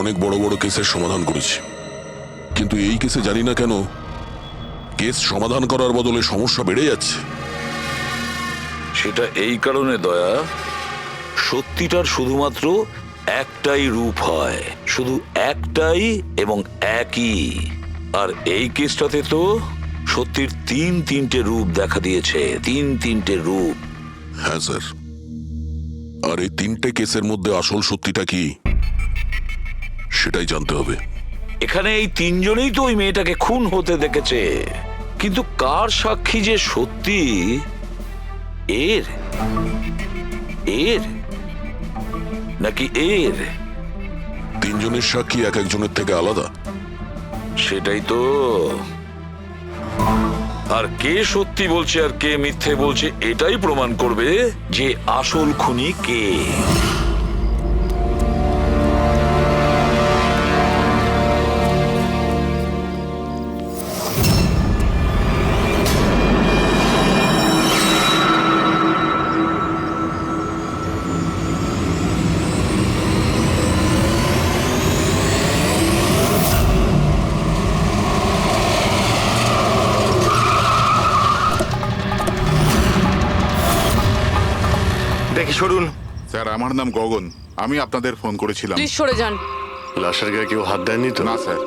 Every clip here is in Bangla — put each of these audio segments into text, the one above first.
অনেক বড় বড় কেসের সমাধান করেছি, কিন্তু এই কেসে জানি না কেন কেস সমাধান করার বদলে সমস্যা বেড়ে যাচ্ছে। সেটা এই কারণে দয়া, সত্যিটার শুধুমাত্র একটাই রূপ হয়, শুধু একটাই এবং একই। আর এই কেসটাতে তো সত্যির তিনটে রূপ দেখা দিয়েছে, তিনটে রূপ। হ্যাঁ স্যার, আর এই তিনটে কেসের মধ্যে আসল সত্যিটা কি সেটাই জানতে হবে। এখানে এই তিনজনেই তো ওই মেয়েটাকে খুন হতে দেখেছে, কিন্তু কার সাক্ষী যে সত্যি এর এর নাকি এর? তিনজনের সাক্ষী এক একজনের থেকে আলাদা। সেটাই তো। আর কে সত্যি বলছে আর কে মিথ্যে বলছে এটাই প্রমাণ করবে যে আসল খুনি কে। দেখি সরুন। স্যার, আমার নাম গগন। আমি আপনাদের ফোন করেছিলাম। প্লিজ সরে যান। লাশের গায়ে কেউ হাত দেয়নি তো? না স্যার।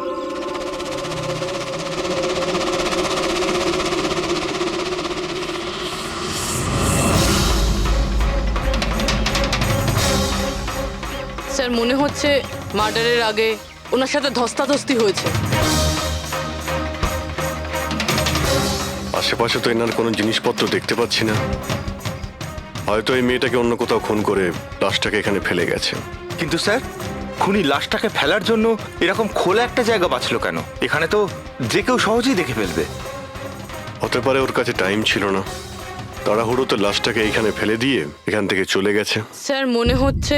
স্যার মনে হচ্ছে মার্ডারের আগে ওনার সাথে ধস্তাধস্তি হয়েছে। আশেপাশে তো এনার কোনো জিনিসপত্র দেখতে পাচ্ছি না। হয়তো এই মেয়েটাকে অন্য কোথাও খুন করে লাশটাকে এখানে ফেলে গেছে। কিন্তু স্যার, খুনি লাশটাকে ফেলার জন্য এরকম খোলা একটা জায়গা বাঁচলো কেন? এখানে তো যে কেউ সহজেই দেখে ফেলবে। হতে পারে ওর কাছে টাইম ছিল না, তাড়াহুড়োতে লাশটাকে এইখানে ফেলে দিয়ে এখান থেকে চলে গেছে। স্যার মনে হচ্ছে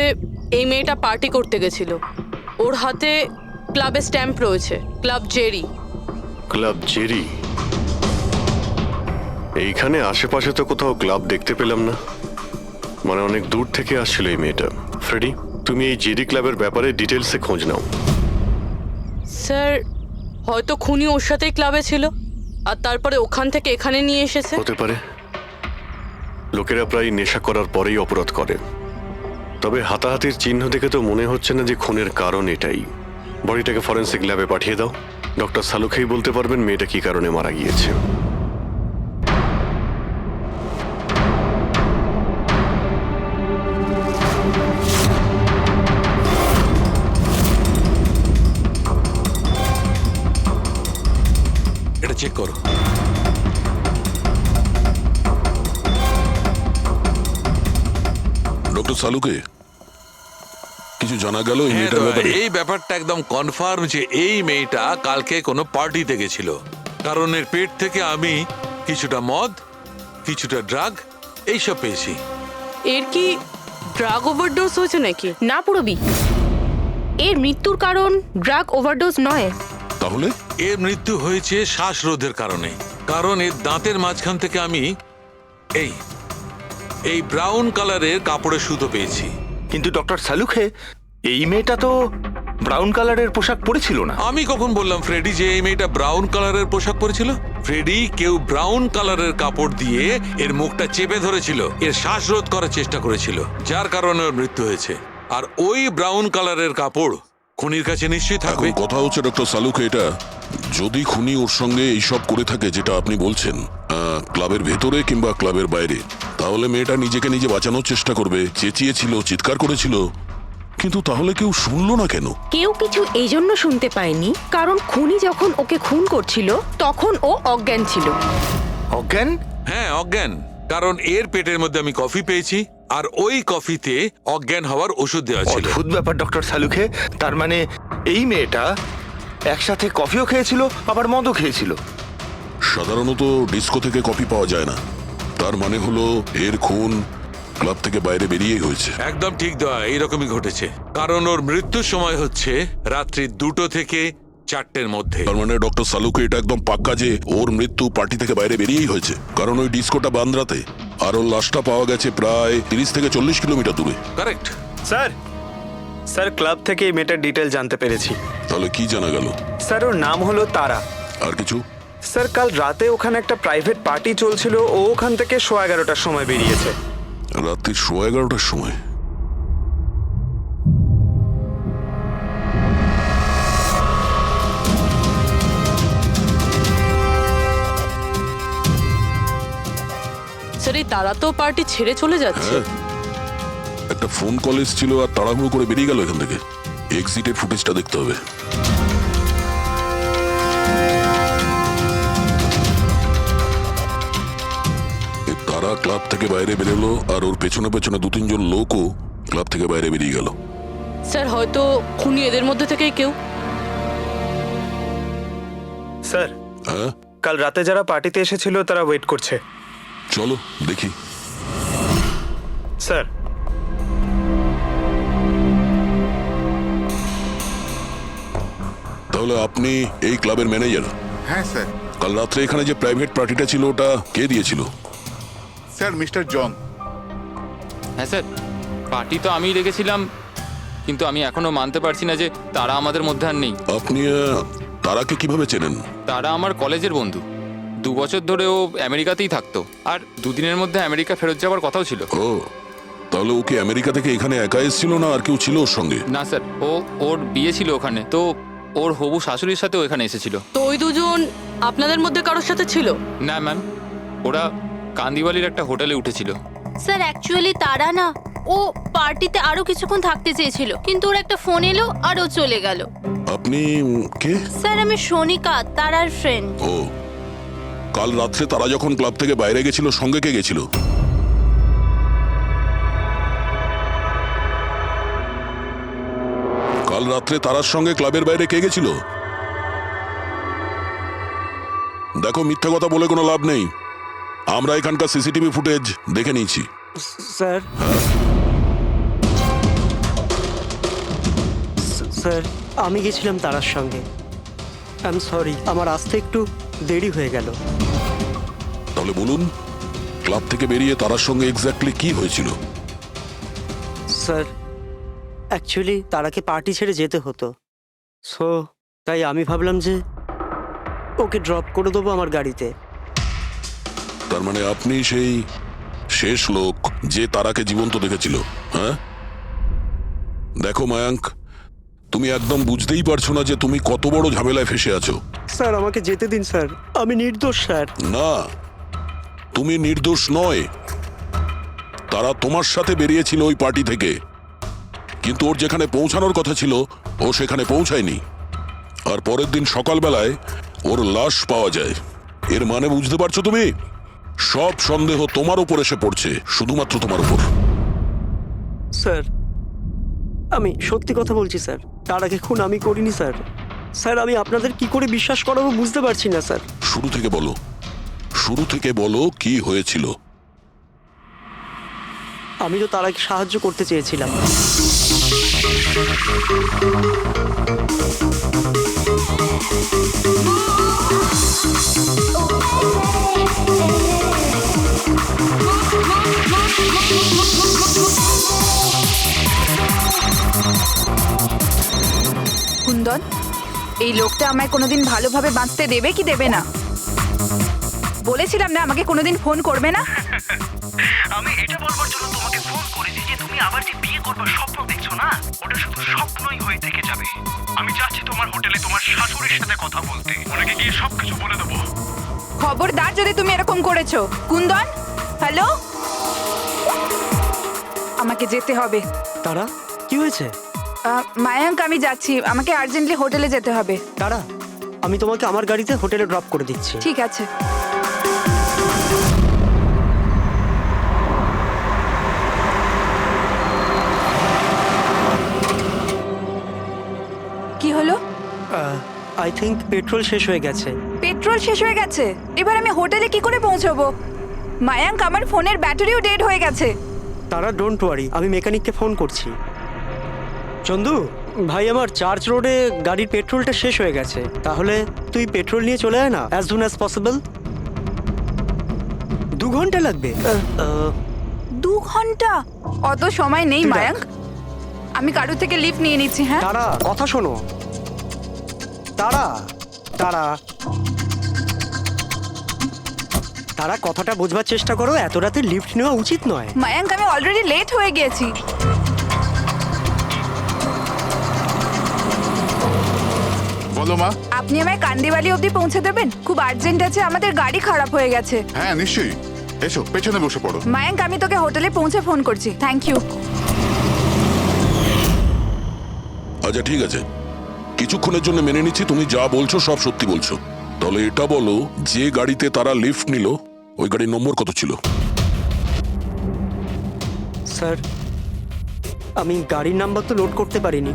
এই মেয়েটা পার্টি করতে গেছিল। ওর হাতে ক্লাবের স্ট্যাম্প রয়েছে, ক্লাব জেরি। Club Jerry? এইখানে আশেপাশে তো কোথাও ক্লাব দেখতে পেলাম না। মানে অনেক দূর থেকে আসছিল এই মেয়েটা। ফ্রেডি, তুমি এই জেরি ক্লাবের ব্যাপারে ডিটেলসে খোঁজ নাও। স্যার হয়তো খুনি ওর সাথেই ক্লাবে ছিল আর তারপরে ওখান থেকে এখানে নিয়ে এসেছে। হতে পারে। লোকেরা প্রায় নেশা করার পরেই অপরাধ করে। তবে হাতাহাতির চিহ্ন দেখে তো মনে হচ্ছে না যে খুনের কারণ এটাই। বডিটাকে ফরেন্সিক ল্যাবে পাঠিয়ে দাও। ডক্টর সালুখেই বলতে পারবেন মেয়েটা কি কারণে মারা গিয়েছে। এটা চেক করো। ডক্টর সালুকে কিছু জানা গেল এই মেয়েটার ব্যাপারে? এই ব্যাপারটা একদম কনফার্ম যে এই মেয়েটা কালকে কোনো পার্টিতে গেছিল, কারণ এর পেট থেকে আমি কিছুটা মদ, কিছুটা ড্রাগ এইসব পেয়েছি। এর কি ড্রাগ ওভারডোজ হয়েছে নাকি? না পুরবি, এর মৃত্যুর কারণ ড্রাগ ওভারডোজ নয়। তাহলে এর মৃত্যু হয়েছে শ্বাসরোধের কারণে, কারণ এর দাঁতের মাঝখান থেকে আমি এই এই ব্রাউন কালারের কাপড়ের সুতো পেয়েছি। কিন্তু ডক্টর সালুখে, এই মেয়েটা তো ব্রাউন কালারের পোশাক পরেছিল না। আমি কখন বললাম ফ্রেডি যে এই মেয়েটা ব্রাউন কালারের পোশাক পরেছিল? ফ্রেডি, কেউ ব্রাউন কালারের কাপড় দিয়ে এর মুখটা চেপে ধরেছিল, এর শ্বাসরোধ করার চেষ্টা করেছিল, যার কারণে ওর মৃত্যু হয়েছে। আর ওই ব্রাউন কালারের কাপড় খুনির কাছে নিশ্চয়ই এখন থাকবে। কথা হচ্ছে ডক্টর সালুকে, এটা যদি খুনি ওর সঙ্গে এইসব করে থাকে যেটা আপনি বলছেন, ক্লাবের ভেতরে কিংবা ক্লাবের বাইরে, তাহলে মেয়েটা নিজেকে নিজে বাঁচানোর চেষ্টা করবে, চেঁচিয়েছিল, চিৎকার করেছিল, কিন্তু তাহলে কেউ শুনলো না কেন? কেউ কিছু এই জন্য শুনতে পায়নি কারণ খুনি যখন ওকে খুন করছিল তখন ও অজ্ঞান ছিল। অজ্ঞান? হ্যাঁ, অজ্ঞান। কারণ এর পেটের মধ্যে আমি কফি পেয়েছি, আর ওই কফিতে অজ্ঞান হওয়ার ওষুধ দেওয়া ছিল। অদ্ভুত ব্যাপার ডক্টর সালুখে। তার মানে এই মেয়েটা একসাথে কফিও খেয়েছিল আবার মদও খেয়েছিল। সাধারণত ডিস্কো থেকে কফি পাওয়া যায় না, তার মানে হলো এর খুন ক্লাব থেকে বাইরে বেরিয়েই হয়েছে। একদম ঠিক দেওয়া, এইরকমই ঘটেছে। কারণ ওর মৃত্যুর সময় হচ্ছে রাত্রি 2টো থেকে 4টের মধ্যে। তার মানে ডক্টর সালুকে এটা একদম পাক্কা যে ওর মৃত্যু পার্টি থেকে বাইরে বেরিয়েই হয়েছে, কারণ ওই ডিস্কোটা বান্দ্রাতে, আর ওর লাশটা পাওয়া গেছে প্রায় 30 থেকে 40 কিলোমিটার দূরে। কারেক্ট। স্যার, স্যার ক্লাব থেকে এই মেয়েটার ডিটেল জানতে পেরেছি। তাহলে কি জানা গেল? স্যার ওর নাম হলো তারা। আর কিছু? স্যার কাল রাতে ওখানে একটা প্রাইভেট পার্টি চলছিল, ও ওখান থেকে 11:15টার সময় বেরিয়েছে। রাত্রি 11:15টার সময়? স্যার এই তারা তো পার্টি ছেড়ে চলে যাচ্ছে। হ্যাঁ, একটা ফোন কল এসেছিল আর তাড়াহুড়ো করে বেরিয়ে গেল এখান থেকে। এক্সিটের ফুটেজটা দেখতে হবে। তারা ক্লাব থেকে বাইরে বেরোলো আর ওর পেছনে পেছনে 2-3 লোকও ক্লাব থেকে বাইরে বেরিয়ে গেল। স্যার হয়তো খুনি এদের মধ্যে থেকেই কেউ। স্যার হ্যাঁ, কাল রাতে যারা পার্টিতে এসেছিল তারা ওয়েট করছে। চলো দেখি। স্যার তাহলে আপনি এই ক্লাবের ম্যানেজার? হ্যাঁ স্যার। কাল রাত্রে এখানে যে প্রাইভেট পার্টিটা ছিল ওটা কে দিয়েছিল? Sir mister John. হ্যাঁ স্যার, পার্টি তো আমিই রেখেছিলাম, কিন্তু আমি এখনো মানতে পারছি না যে তারা আমাদের মধ্যে আর নেই। আপনি তারাকে কিভাবে চেনেন? তারা আমার কলেজের বন্ধু। 2 বছর ধরে ও আমেরিকাতেই থাকতো, আর 2 দিনের মধ্যে আমেরিকা ফেরত যাওয়ার কথাও ছিল। ও, তাহলে ওকে আমেরিকা থেকে এখানে একা এসেছিল না আর কেউ ছিল ওর সঙ্গে? না স্যার, ওর বিয়ে ছিল ওখানে, তো ওর হবু শাশুড়ির সাথেও এখানে এসেছিল। তো ওই দুজন আপনাদের মধ্যে কারোর সাথে ছিল? না ম্যাম, ওরা কান্দিওয়ালির একটা হোটেলে উঠেছিল। স্যার অ্যাকচুয়ালি তারা না, ও পার্টিতে আরো কিছুক্ষণ থাকতে চেয়েছিল, কিন্তু ওর একটা ফোন এলো আর ও চলে গেল। আপনি কে? স্যার আমি সোনিকা, তারার ফ্রেন্ড। ও, কাল রাত্রে তারা যখন ক্লাব থেকে বাইরে গেছিল সঙ্গে কে গেছিল? কাল রাত্রে তারার সঙ্গে ক্লাবের বাইরে কে গেছিল? দেখো, মিথ্যা কথা বলে কোনো লাভ নেই। আমরা এখানকার সিসিটিভি ফুটেজ দেখে নিয়েছি। স্যার স্যার আমি গেছিলাম তারার সঙ্গে। আই এম সরি, আমার আসতে একটু দেরি হয়ে গেল। তাহলে বলুন, ক্লাব থেকে বেরিয়ে তারার সঙ্গে এক্স্যাক্টলি কি হয়েছিল? স্যার অ্যাকচুয়ালি তারাকে পার্টি ছেড়ে যেতে হতো, সো তাই আমি ভাবলাম যে ওকে ড্রপ করে দেবো আমার গাড়িতে। তার মানে আপনি সেই শেষ লোক যে তারাকে জীবন্ত দেখেছিল? হ্যাঁ, দেখো মায়াঙ্ক, তুমি একদম বুঝতেই পারছো না যে তুমি কত বড় ঝামেলায় ফেসে আছো। স্যার আমাকে যেতে দিন স্যার, আমি নির্দোষ স্যার। না, তুমি নির্দোষ নয়। তারা তোমার সাথে বেরিয়েছিল ওই পার্টি থেকে, কিন্তু ওর যেখানে পৌঁছানোর কথা ছিল ও সেখানে পৌঁছায়নি। আর পরের দিন সকালবেলায় ওর লাশ পাওয়া যায়। এর মানে বুঝতে পারছো তুমি? সব সন্দেহ তোমার উপর এসে পড়ছে, শুধুমাত্র তোমার উপর। স্যার আমি সত্যি কথা বলছি স্যার, তারাকে খুন আমি করিনি স্যার। স্যার আমি আপনাদের কি করে বিশ্বাস করাবো বুঝতে পারছি না স্যার। শুরু থেকে বলো, শুরু থেকে বলো কি হয়েছিল। আমি তো তারাকে সাহায্য করতে চেয়েছিলাম। কুন্দন, এই লোকটা আমায় কোনোদিন ভালোভাবে বাঁচতে দেবে কি দেবে না? বলেছিলাম না আমাকে কোনোদিন ফোন করবে না। আমি এটা বলবার জন্য তোমাকে ফোন করেছি যে তুমি আবার যে বিয়ে করবার স্বপ্ন দেখছো না, ওটা শুধু স্বপ্নই হয়ে থেকে যাবে। আমি যাচ্ছি তোমার হোটেলে তোমার শাশুড়ির সাথে কথা বলতে, ওনাকে গিয়ে সবকিছু বলে দেবো। খবরদার যদি তুমি এরকম করেছো। কুন্দন, হ্যালো, আমাকে যেতে হবে। তারা কি হয়েছে? মায়াঙ্ক আমি যাচ্ছি, আমাকে আর্জেন্টলি হোটেলে যেতে হবে। তারা আমি তোমাকে আমার গাড়িতে হোটেলে ড্রপ করে দিচ্ছি। ঠিক আছে। কি হলো? আই থিঙ্ক পেট্রোল শেষ হয়ে গেছে। পেট্রোল শেষ হয়ে গেছে? এবার আমি হোটেলে কি করে পৌঁছবো? মায়াঙ্ক আমার ফোনের ব্যাটারিও ডেড হয়ে গেছে। তারা ডোন্ট ওয়ারি, আমি মেকানিককে ফোন করছি। চন্দু ভাই, আমার চার্চ রোডে গাড়ির পেট্রোলটা শেষ হয়ে গেছে, তাহলে তুই পেট্রোল নিয়ে চলে আয় না অ্যাজ সুন অ্যাজ পসিবল। 2 ঘন্টা লাগবে। 2 ঘন্টা? অত সময় নেই মায়াঙ্ক। আমি কারোর থেকে লিফট নিয়ে নিচ্ছি। হ্যাঁ তারা কথা শোনো। তারা তারা তারা কথাটা বোঝবার চেষ্টা করো, এত রাতে লিফট নেওয়া উচিত নয়। মায়াঙ্ক, আমি অলরেডি লেট হয়ে গেছি। বলো মা। আপনি আমায় কান্দিবালি অবধি পৌঁছে দেবেন? খুব আর্জেন্ট আছে, আমাদের গাড়ি খারাপ হয়ে গেছে। হ্যাঁ নিশ্চয়ই, এসো পেছনে বসে পড়ো। মায়াঙ্ক, আমি তোকে হোটেলে পৌঁছে ফোন করছি। Thank you. আচ্ছা ঠিক আছে, কিছুক্ষণের জন্য মেনে নিচ্ছি তুমি যা বলছো সব সত্যি বলছো। তাহলে এটা বলো, যে গাড়িতে তারা লিফট নিল ওই গাড়ির নম্বর কত ছিল? স্যার, আমি গাড়ির নাম্বার তো নোট করতে পারিনি।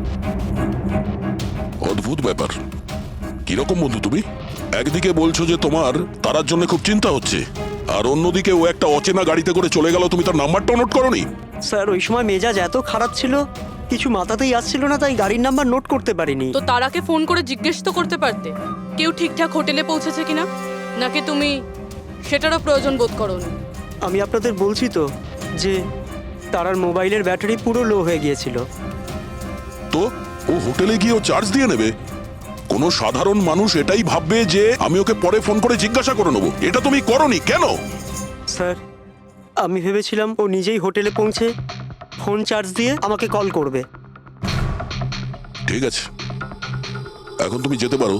অদ্ভুত ব্যাপার। কিরকম বন্ধু তুমি? একদিকে বলছো যে তোমার তারার জন্য খুব চিন্তা হচ্ছে, আর অন্যদিকে ও একটা অচেনা গাড়িতে করে চলে গেল, তুমি তার নাম্বারটাও নোট করোনি? স্যার, ওই সময় মেজাজ এত খারাপ ছিল, কিছু মাথাতেই আসছিল না, তাই গাড়ির নাম্বার নোট করতে পারিনি। তো তারাকে ফোন করে জিজ্ঞেস তো করতে পারতে কেউ ঠিকঠাক হোটেলে পৌঁছেছে কিনা, নাকি তুমি সেটারও প্রয়োজন বোধ করোনি? আমি আপনাদের বলছি তো যে তারার মোবাইলের ব্যাটারি পুরো লো হয়ে গিয়েছিল। তো ও হোটেলে গিয়ে ও চার্জ দিয়ে নেবে? কোনো সাধারণ মানুষ এটাই ভাববে যে আমি ওকে পরে ফোন করে জিজ্ঞাসা করে নেবো। এটা তুমি করোনি কেন? স্যার, আমি ভেবেছিলাম ও নিজেই হোটেলে পৌঁছে ফোন চার্জ দিয়ে আমাকে কল করবে। ঠিক আছে, এখন তুমি যেতে পারো,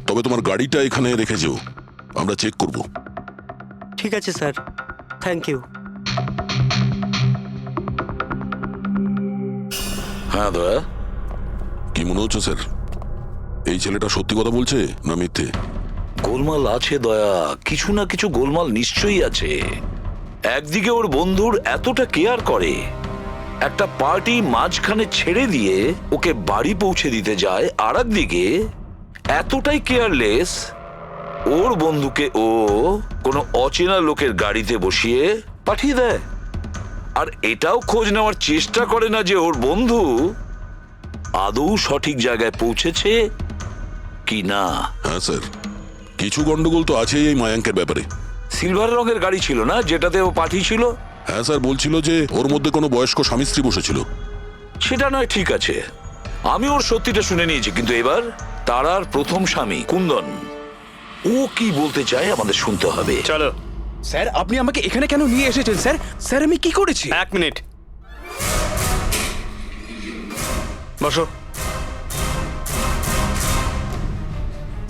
তবে তোমার গাড়িটা এখানে রেখে যেও, আমরা চেক করব। ঠিক আছে স্যার, থ্যাংক ইউ। হ্যাঁ দয়া। কি মনে হচ্ছে স্যার, এই ছেলেটা সত্যি কথা বলছে না মিথ্যে? গোলমাল আছে দয়া, কিছু না কিছু গোলমাল নিশ্চয়ই আছে। একদিকে ওর বন্ধুর এতটা কেয়ার করে, একটা পার্টি মাঝখানে ছেড়ে দিয়ে ওকে বাড়ি পৌঁছে দিতে যায়, আর একদিকে এতটাই কেয়ারলেস ওর বন্ধুকে ও কোনো অচেনা লোকের গাড়িতে বসিয়ে পাঠিয়ে দেয়। আর এটাও খোঁজ নেওয়ার চেষ্টা করে না যে ওর বন্ধু আদৌ সঠিক জায়গায় পৌঁছেছে কি না। হ্যাঁ স্যার, কিছু গন্ডগোল তো আছেই এই মায়াঙ্কের ব্যাপারে। সিলভার রঙের গাড়ি ছিল না যেটাতে ও পাঠিয়েছিল? হ্যাঁ স্যার, বলছিল যে ওর মধ্যে কোনো বয়স্ক স্বামী স্ত্রী বসেছিল। সেটা নয়, ঠিক আছে, আমি ওর সত্যিটা শুনে নিয়েছি, কিন্তু এবার তারার প্রথম স্বামী কুন্দন, ও কি বলতে চায় আমাদের শুনতে হবে। চলো। স্যার, আপনি আমাকে এখানে কেন নিয়ে এসেছেন স্যার? স্যার, আমি কি করেছি? এক মিনিট বসো।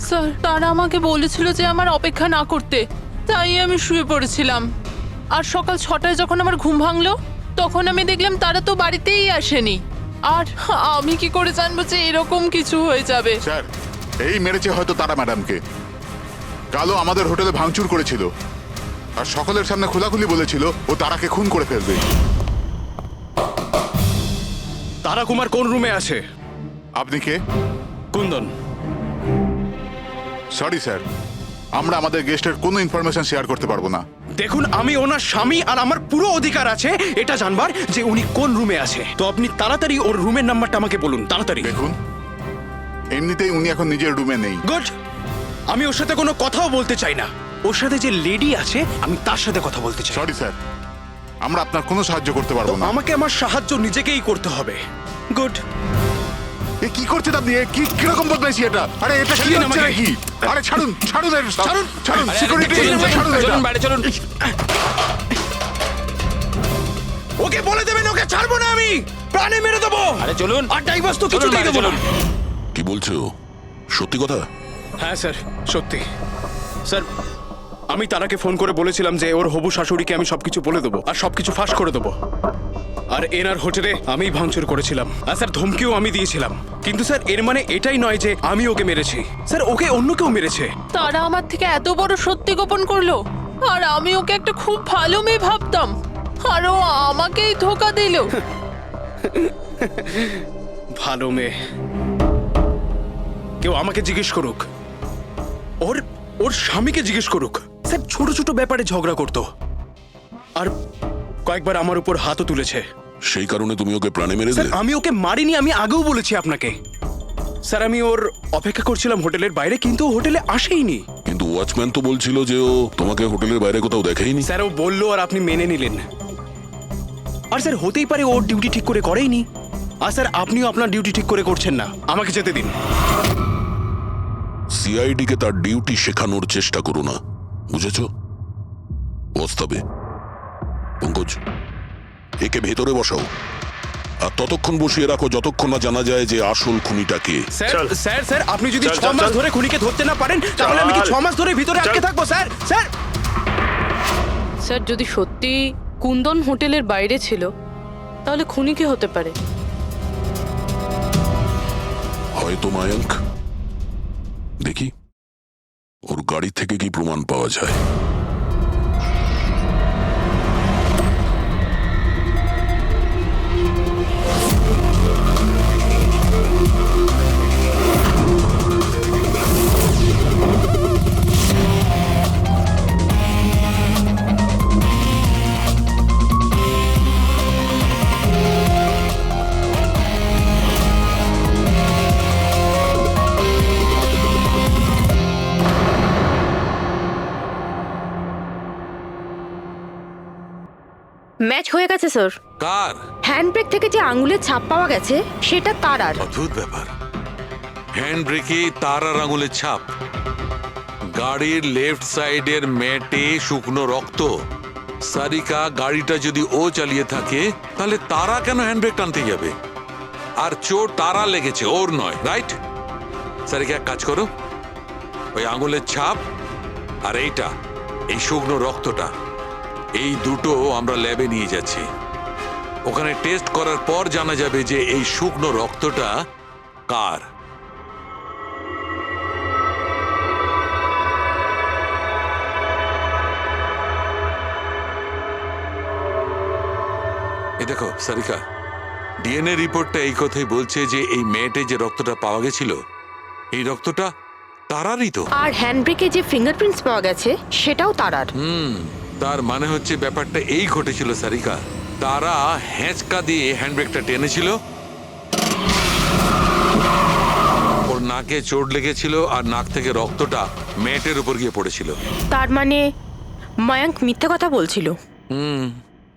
স্যার, তারা আমাকে বলেছিল যে আমার অপেক্ষা না করতে, তাই আমি শুয়ে পড়েছিলাম। আর সকাল 6টায় যখন আমার ঘুম ভাঙলো, তখন আমি দেখলাম তারা তো বাড়িতেই আসেনি। আর আমি কি করে জানবো যে এরকম কিছু হয়ে যাবে? স্যার, এই মেরেছে হয়তো তারা ম্যাডামকে। কালো আমাদের হোটেলে ভাঙচুর করেছিল, আর সকলের সামনে খোলাখুলি বলেছিল ও তারাকে খুন করে ফেলবে। তারা কুমার কোন রুমে আছে? আপনি কে? কুন্দন। সরি স্যার, আমরা আমাদের গেস্টের কোনো ইনফরমেশন শেয়ার করতে পারবো না। দেখুন, আমি ওনার স্বামী, আর আমার পুরো অধিকার আছে এটা জানবার যে উনি কোন রুমে আছে। তো আপনি তাড়াতাড়ি ওর রুমের নাম্বারটা আমাকে বলুন, তাড়াতাড়ি। দেখুন, এমনিতেই উনি এখন নিজের রুমে নেই। গুড। আমি ওর সাথে কোনো কথাও বলতে চাই না। ওর সাথে যে লেডি আছে আমি তার সাথে কথা বলতে চাই। সরি স্যার, আমরা আপনার কোনো সাহায্য করতে পারবো না। আমাকে আমার সাহায্য নিজেকেই করতে হবে। গুড। এ কি করছেন আপনি? এ কি কিরকম বদমাইশি এটা? আরে এটা কি হচ্ছে নাকি? আরে ছাড়ুন, ছাড়ুন, ছাড়ুন, ছাড়ুন, সিকিউরিটি ছাড়ুন, চলুন বাইরে চলুন। ওকে বলে দেবেন ওকে ছাড়বো না, আমি প্রাণে মেরে দেবো। আরে চলুন। আর ডাইভার্স তো কিছুতেই দেবো না। কি বলছো, সত্যি কথা? হ্যাঁ স্যার, সত্যি। স্যার, আমি তারাকে ফোন করে বলেছিলাম যে ওর হবু শাশুড়িকে আমি সবকিছু বলে দেবো আর সবকিছু ফাঁস করে দেবো। আর এনার হোটেলে আমি ভাঙচুর করেছিলাম, আর স্যার ধমকিও আমি দিয়েছিলাম। কিন্তু স্যার, এর মানে এটাই নয় যে আমি ওকে মেরেছি। স্যার, ওকে অন্য কেউ মেরেছে। তারা আমার থেকে এত বড় সত্যি গোপন করলো, আর আমি ওকে একটা খুব ভালো মেয়ে ভাবতাম, আর ও আমাকেই ধোকা দিল। ভালো মেয়ে? কেউ আমাকে জিজ্ঞেস করুক, ওর স্বামীকে জিজ্ঞেস করুক। স্যার, ছোট ছোট ব্যাপারে ঝগড়া করতো, আর কয়েকবার আমার উপর হাতও তুলেছে। সেই কারণে তুমি ওকে প্রাণে মেরে স্যার, দিলে? আমি ওকে মারিনি, আমি আগেও বলেছি আপনাকে। স্যার, আমি ওর অপেক্ষা করছিলাম হোটেলের বাইরে, কিন্তু ও হোটেলে আসেইনি। কিন্তু ওয়াচম্যান তো বলছিল যে ও তোমাকে হোটেলের বাইরে কোথাও দেখেইনি। স্যার, ও বললো আর আপনি মেনে নিলেন। আর স্যার, হতেই পারে ওর ডিউটি ঠিক করে করেইনি। আর স্যার আপনিও আপনার ডিউটি ঠিক করে করছেন না, আমাকে যেতে দিন। সিআইডি কে তার ডিউটি শেখানোর চেষ্টা করো না, বুঝেছ? বস্তাবে পঙ্কজ, একে ভেতরে বসাও আর ততক্ষণ বসিয়ে রাখো যতক্ষণ না জানা যায় যে আসল খুনিটা কে। স্যার স্যার আপনি যদি 6 মাস ধরে খুনিকে ধরতে না পারেন তাহলে আমি কি 6 মাস ধরে ভিতরে আটকে থাকবো স্যার? স্যার স্যার যদি সত্যি কুন্দন হোটেলের বাইরে ছিল তাহলে খুনি কে হতে পারে? হয়তো মায়াঙ্ক। দেখি ওর গাড়ি থেকে কি প্রমাণ পাওয়া যায়। ম্যাচ হয়ে গেছে স্যার। কার? হ্যান্ডব্রেক থেকে যে আঙুলের ছাপ পাওয়া গেছে সেটা তারার। অদ্ভুত ব্যাপার, হ্যান্ড ব্রেকে তারার আঙুলের ছাপ, গাড়ির লেফট সাইডের ম্যাটে শুকনো রক্ত। সারিকা গাড়িটা যদি ও চালিয়ে থাকে তাহলে তারা কেন হ্যান্ডব্রেক টানতে যাবে? আর চোট তারা লেগেছে, ওর নয়, রাইট? সারিকা এক কাজ করো, ওই আঙুলের ছাপ আর এইটা, এই শুকনো রক্তটা, এই দুটো আমরা ল্যাবে নিয়ে যাচ্ছি। ওখানে টেস্ট করার পর জানা যাবে যে এই শুকনো রক্তটা কার। এই দেখো সারিকা, ডিএনএ রিপোর্টটা এই কথাই বলছে যে এই মেয়েটে যে রক্তটা পাওয়া গেছিল এই রক্তটা তারারই তো। আর হ্যান্ডব্রেকে যে ফিঙ্গারপ্রিন্টস পাওয়া গেছে সেটাও তারার। তার মানে হচ্ছে ব্যাপারটা এই ঘটেছিল সারিকা, তারা হ্যাঁচকা দিয়ে হ্যান্ডব্রেকটা টেনেছিল, ওর নাকে চোট লেগেছিল আর নাক থেকে রক্তটা ম্যাটের উপর গিয়ে পড়েছিল। তার মানে মায়াঙ্ক মিথ্যে কথা বলছিল।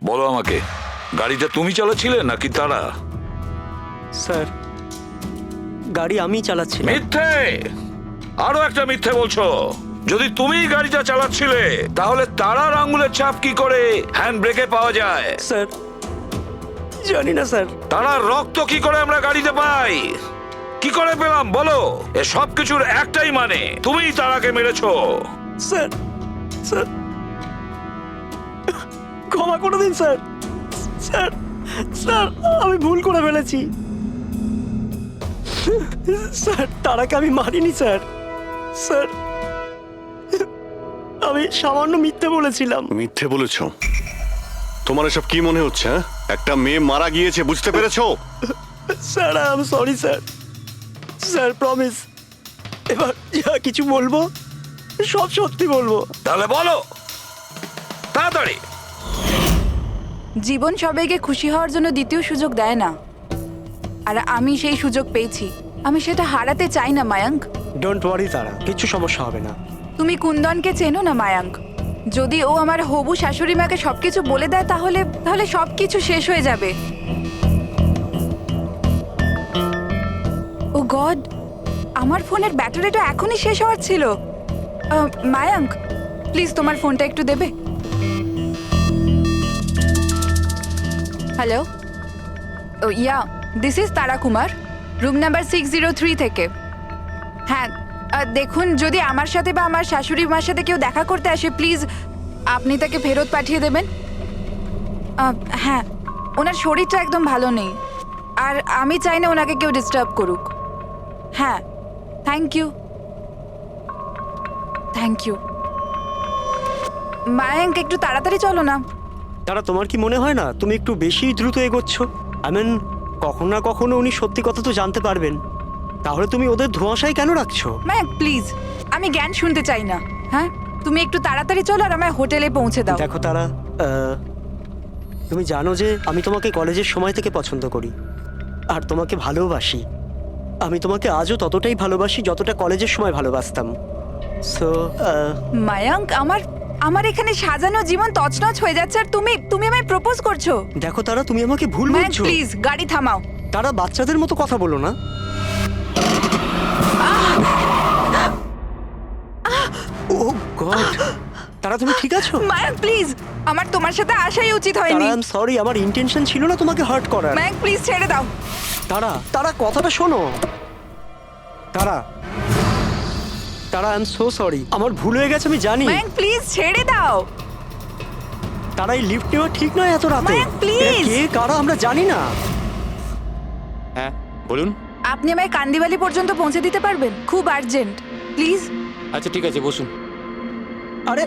বলো আমাকে, গাড়িটা তুমি চালাচ্ছিলে নাকি তারা? স্যার গাড়ি আমি চালাচ্ছিলাম। মিথ্যে, আরো একটা মিথ্যে বলছো। যদি তুমি গাড়িটা চালাচ্ছিলে তাহলে তারার আঙ্গুলের ছাপ কি করে হ্যান্ড ব্রেকে পাওয়া যায়? স্যার জানি না স্যার। তারার রক্ত কি করে আমরা গাড়িতে পাই? কি করে পেলাম বলো? এ সব কিছুর একটাই মানে, তুমিই তারাকে মেরেছো। স্যার স্যার ক্ষমা করে দিন স্যার। স্যার স্যার আমি ভুল করে ফেলেছি স্যার, তারাকে আমি মারিনি স্যার। স্যার আমি সামান্য মিথ্যে বলেছিলাম। মিথ্যে বলেছো? তোমার এসব কি মনে হচ্ছে? একটা মেয়ে মারা গিয়েছে, বুঝতে পেরেছো? Sir I am sorry sir. Sir promise, এবার যা কিছু বলবো সব সত্যি বলবো। তাহলে বলো তাড়াতাড়ি। জীবন সবাইকে খুশি হওয়ার জন্য দ্বিতীয় সুযোগ দেয় না, আর আমি সেই সুযোগ পেয়েছি। আমি সেটা হারাতে চাই না মায়াঙ্ক। ডোন্ট ওয়ারি তারা, কিছু সমস্যা হবে না। তুমি কুন্দনকে চেনো না মায়াঙ্ক? যদি ও আমার হবু শাশুড়ি মাকে সবকিছু বলে দেয় তাহলে তাহলে সবকিছু শেষ হয়ে যাবে। ও গড, আমার ফোনের ব্যাটারিটা এখনই শেষ হওয়ার ছিল। মায়াঙ্ক প্লিজ তোমার ফোনটা একটু দেবে? Hello, oh yeah, this is Tara Kumar, room number 603 থেকে। হ্যাঁ দেখুন, যদি আমার সাথে বা আমার শাশুড়ি মার সাথে কেউ দেখা করতে আসে প্লিজ আপনি তাকে ফেরত পাঠিয়ে দেবেন। হ্যাঁ, ওনার শরীরটা একদম ভালো নেই আর আমি চাই না ওনাকে কেউ ডিস্টার্ব করুক। হ্যাঁ, thank you thank you. Mayank একটু তাড়াতাড়ি চলো না। তারা তোমার কি মনে হয় না তুমি একটু বেশি দ্রুত এগোচ্ছ? আই মিন কখনো না কখনো উনি সত্যি কথা তো জানতে পারবেন, তাহলে তুমি ওদের ধোঁয়াশায় কেন রাখছো? মায়াঙ্ক প্লিজ, আমি জ্ঞান শুনতে চাই না। হ্যাঁ, তুমি একটু তাড়াতাড়ি চলো আর আমায় হোটেলে পৌঁছে দাও। দেখো তারা, তুমি জানো যে আমি তোমাকে কলেজের সময় থেকে পছন্দ করি আর তোমাকে ভালোবাসি। আমি তোমাকে আজও ততটাই ভালোবাসি যতটা কলেজের সময় ভালোবাসতাম। সো মায়াঙ্ক, আমার এখানে সাজানো জীবন তছনছ হয়ে যাচ্ছে আর তুমি আমায় প্রপোজ করছো। দেখো তারা, তুমি আমাকে ভুল বুঝছো। প্লিজ গাড়ি থামাও। তারা বাচ্চাদের মতো কথা বলো না। ও গড, তারা তুমি ঠিক আছো? মায়াঙ্ক প্লিজ, আমার তোমার সাথে আসাই উচিত হয়নি। তারা, আই এম সরি, আমার ইন্টেনশন ছিল না তোমাকে হার্ট করার। মায়াঙ্ক প্লিজ ছেড়ে দাও। তারা কথাটা শোনো। তারা আই এম সো সরি, আমার ভুল হয়ে গেছে, আমি জানি। মায়াঙ্ক প্লিজ ছেড়ে দাও। তারা এই লিফট নেওয়া ঠিক নয় এত রাতে। মায়াঙ্ক, please! এরা কে কারা আমরা জানি না। হ্যাঁ বলুন। আপনি আমায় কান্দিবালি পর্যন্ত পৌঁছে দিতে পারবেন? খুব আর্জেন্ট, প্লিজ। আচ্ছা ঠিক আছে, বসুন। আরে